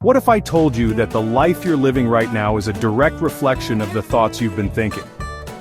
What if I told you that the life you're living right now is a direct reflection of the thoughts you've been thinking?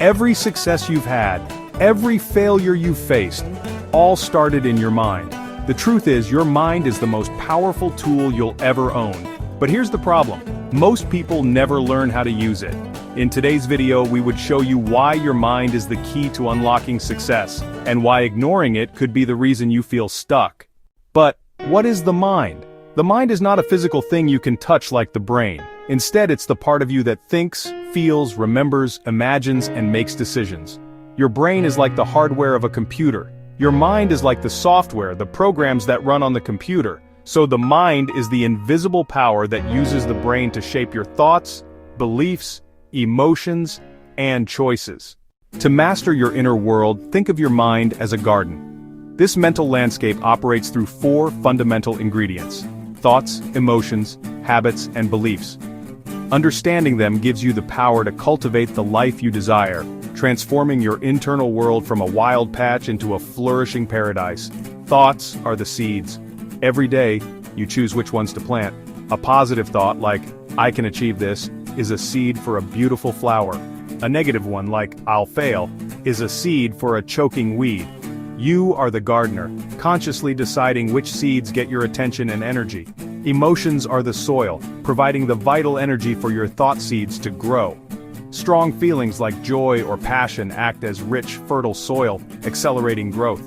Every success you've had, every failure you've faced, all started in your mind. The truth is, your mind is the most powerful tool you'll ever own. But here's the problem. Most people never learn how to use it. In today's video, we would show you why your mind is the key to unlocking success, and why ignoring it could be the reason you feel stuck. But what is the mind? The mind is not a physical thing you can touch like the brain. Instead, it's the part of you that thinks, feels, remembers, imagines, and makes decisions. Your brain is like the hardware of a computer. Your mind is like the software, the programs that run on the computer. So the mind is the invisible power that uses the brain to shape your thoughts, beliefs, emotions, and choices. To master your inner world, think of your mind as a garden. This mental landscape operates through 4 fundamental ingredients: thoughts, emotions, habits, and beliefs. Understanding them gives you the power to cultivate the life you desire, transforming your internal world from a wild patch into a flourishing paradise. Thoughts are the seeds. Every day, you choose which ones to plant. A positive thought, like, "I can achieve this," is a seed for a beautiful flower. A negative one, like, "I'll fail," is a seed for a choking weed. You are the gardener, consciously deciding which seeds get your attention and energy. Emotions are the soil, providing the vital energy for your thought seeds to grow. Strong feelings like joy or passion act as rich, fertile soil, accelerating growth.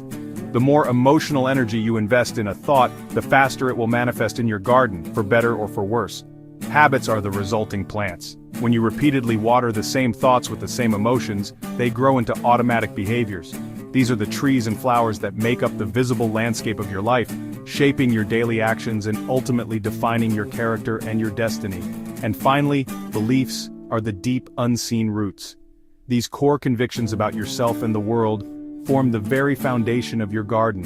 The more emotional energy you invest in a thought, the faster it will manifest in your garden, for better or for worse. Habits are the resulting plants. When you repeatedly water the same thoughts with the same emotions, they grow into automatic behaviors. These are the trees and flowers that make up the visible landscape of your life, shaping your daily actions and ultimately defining your character and your destiny. And finally, beliefs are the deep, unseen roots. These core convictions about yourself and the world form the very foundation of your garden.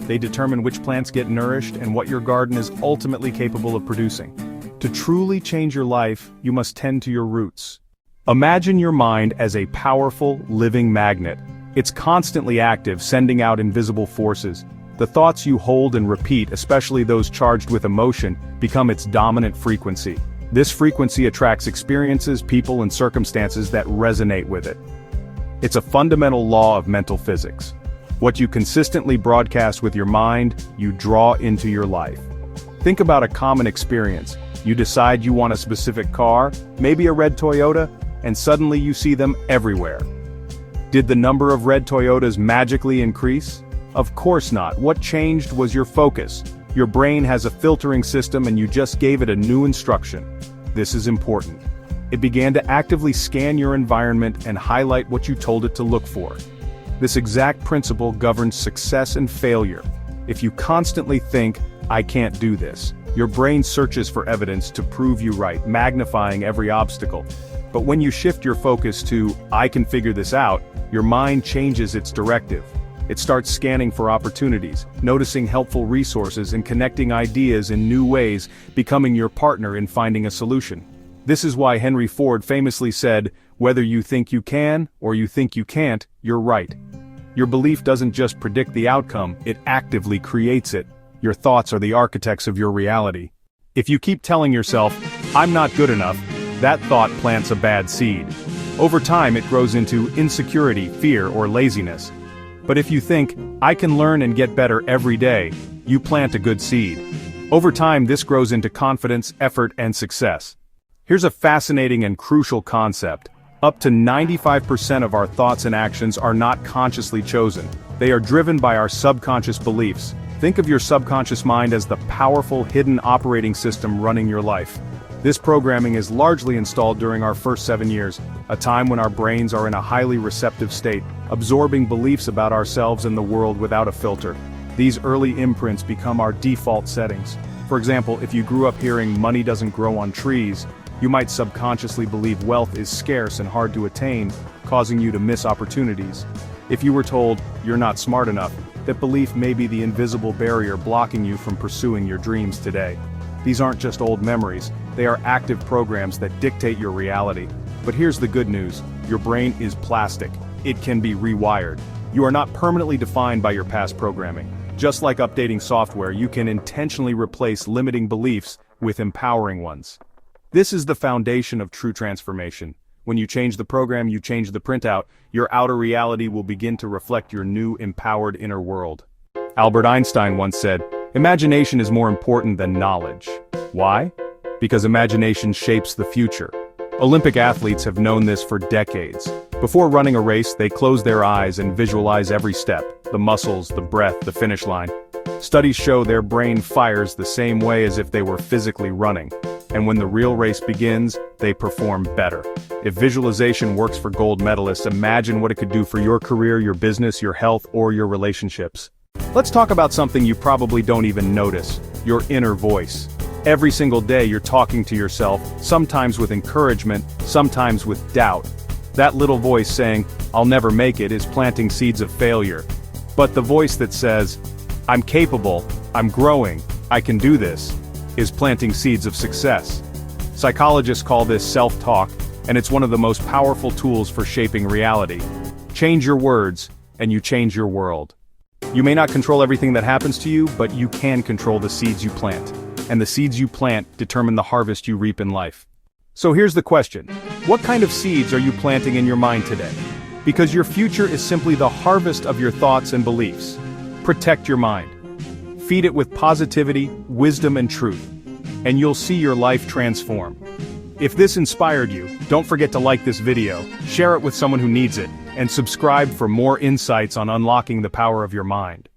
They determine which plants get nourished and what your garden is ultimately capable of producing. To truly change your life, you must tend to your roots. Imagine your mind as a powerful, living magnet. It's constantly active, sending out invisible forces. The thoughts you hold and repeat, especially those charged with emotion, become its dominant frequency. This frequency attracts experiences, people, and circumstances that resonate with it. It's a fundamental law of mental physics. What you consistently broadcast with your mind, you draw into your life. Think about a common experience. You decide you want a specific car, maybe a red Toyota, and suddenly you see them everywhere. Did the number of red Toyotas magically increase? Of course not. What changed was your focus. Your brain has a filtering system and you just gave it a new instruction. This is important. It began to actively scan your environment and highlight what you told it to look for. This exact principle governs success and failure. If you constantly think, "I can't do this," your brain searches for evidence to prove you right, magnifying every obstacle. But when you shift your focus to, "I can figure this out," your mind changes its directive. It starts scanning for opportunities, noticing helpful resources and connecting ideas in new ways, becoming your partner in finding a solution. This is why Henry Ford famously said, "Whether you think you can, or you think you can't, you're right." Your belief doesn't just predict the outcome, it actively creates it. Your thoughts are the architects of your reality. If you keep telling yourself, "I'm not good enough," that thought plants a bad seed. Over time it grows into insecurity, fear, or laziness. But if you think, "I can learn and get better every day," you plant a good seed. Over time this grows into confidence, effort, and success. Here's a fascinating and crucial concept. Up to 95% of our thoughts and actions are not consciously chosen. They are driven by our subconscious beliefs. Think of your subconscious mind as the powerful, hidden operating system running your life. This programming is largely installed during our first 7 years, a time when our brains are in a highly receptive state, absorbing beliefs about ourselves and the world without a filter. These early imprints become our default settings. For example, if you grew up hearing "money doesn't grow on trees," you might subconsciously believe wealth is scarce and hard to attain, causing you to miss opportunities. If you were told, "You're not smart enough," that belief may be the invisible barrier blocking you from pursuing your dreams today. These aren't just old memories, they are active programs that dictate your reality. But here's the good news, your brain is plastic. It can be rewired. You are not permanently defined by your past programming. Just like updating software, you can intentionally replace limiting beliefs with empowering ones. This is the foundation of true transformation. When you change the program, you change the printout, your outer reality will begin to reflect your new empowered inner world. Albert Einstein once said, "Imagination is more important than knowledge." Why? Because imagination shapes the future. Olympic athletes have known this for decades. Before running a race, they close their eyes and visualize every step, the muscles, the breath, the finish line. Studies show their brain fires the same way as if they were physically running. And when the real race begins, they perform better. If visualization works for gold medalists, imagine what it could do for your career, your business, your health, or your relationships. Let's talk about something you probably don't even notice, your inner voice. Every single day you're talking to yourself, sometimes with encouragement, sometimes with doubt. That little voice saying, "I'll never make it," is planting seeds of failure. But the voice that says, "I'm capable, I'm growing, I can do this," is planting seeds of success. Psychologists call this self-talk, and it's one of the most powerful tools for shaping reality. Change your words, and you change your world. You may not control everything that happens to you, but you can control the seeds you plant. And the seeds you plant determine the harvest you reap in life. So here's the question. What kind of seeds are you planting in your mind today? Because your future is simply the harvest of your thoughts and beliefs. Protect your mind. Feed it with positivity, wisdom, and truth. And you'll see your life transform. If this inspired you, don't forget to like this video, share it with someone who needs it, and subscribe for more insights on unlocking the power of your mind.